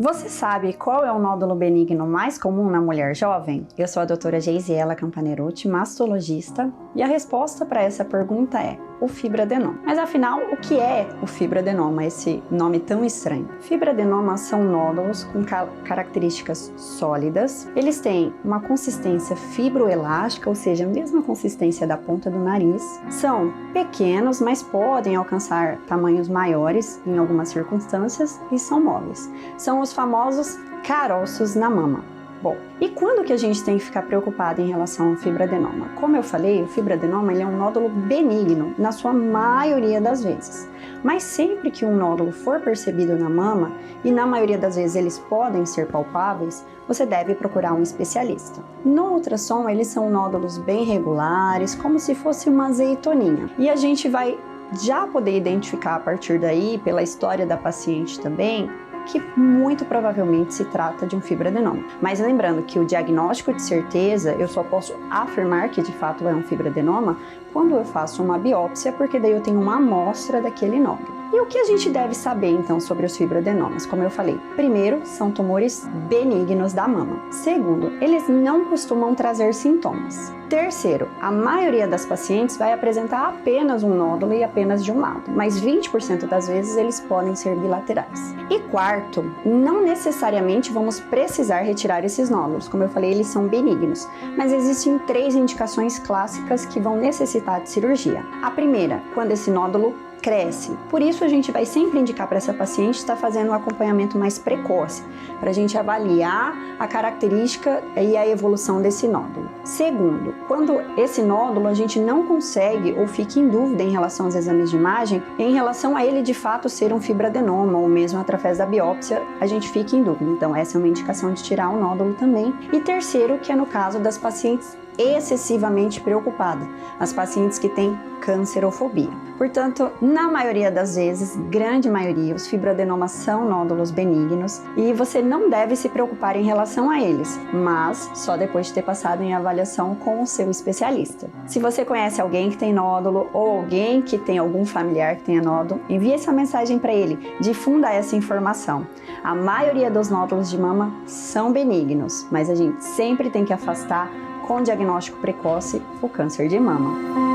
Você sabe qual é o nódulo benigno mais comum na mulher jovem? Eu sou a doutora Geisiela Campanerucci, mastologista, e a resposta para essa pergunta é o fibroadenoma. Mas afinal, o que é o fibroadenoma, esse nome tão estranho? Fibroadenomas são nódulos com características sólidas, eles têm uma consistência fibroelástica, ou seja, a mesma consistência da ponta do nariz, são pequenos, mas podem alcançar tamanhos maiores em algumas circunstâncias e são móveis. São os famosos caroços na mama. Bom, e quando que a gente tem que ficar preocupado em relação ao fibroadenoma? Como eu falei, o fibroadenoma ele é um nódulo benigno, na sua maioria das vezes. Mas sempre que um nódulo for percebido na mama, e na maioria das vezes eles podem ser palpáveis, você deve procurar um especialista. No ultrassom, eles são nódulos bem regulares, como se fosse uma azeitoninha. E a gente vai já poder identificar a partir daí, pela história da paciente também, que muito provavelmente se trata de um fibroadenoma. Mas lembrando que o diagnóstico de certeza, eu só posso afirmar que de fato é um fibroadenoma quando eu faço uma biópsia, porque daí eu tenho uma amostra daquele nódulo. E o que a gente deve saber então sobre os fibroadenomas? Como eu falei, primeiro, são tumores benignos da mama. Segundo, eles não costumam trazer sintomas. Terceiro, a maioria das pacientes vai apresentar apenas um nódulo e apenas de um lado, mas 20% das vezes eles podem ser bilaterais. E quarto, não necessariamente vamos precisar retirar esses nódulos. Como eu falei, eles são benignos, mas existem 3 indicações clássicas que vão necessitar de cirurgia. A primeira, quando esse nódulo cresce. Por isso a gente vai sempre indicar para essa paciente estar fazendo um acompanhamento mais precoce, para a gente avaliar a característica e a evolução desse nódulo. Segundo, quando esse nódulo a gente não consegue ou fica em dúvida em relação aos exames de imagem, em relação a ele de fato ser um fibroadenoma ou mesmo através da biópsia, a gente fica em dúvida. Então essa é uma indicação de tirar o nódulo também. E terceiro, que é no caso das pacientes excessivamente preocupada, as pacientes que têm cancerofobia. Portanto, na maioria das vezes, grande maioria, os fibroadenomas são nódulos benignos e você não deve se preocupar em relação a eles, mas só depois de ter passado em avaliação com o seu especialista. Se você conhece alguém que tem nódulo ou alguém que tem algum familiar que tenha nódulo, envie essa mensagem para ele, difunda essa informação. A maioria dos nódulos de mama são benignos, mas a gente sempre tem que afastar com diagnóstico precoce o câncer de mama.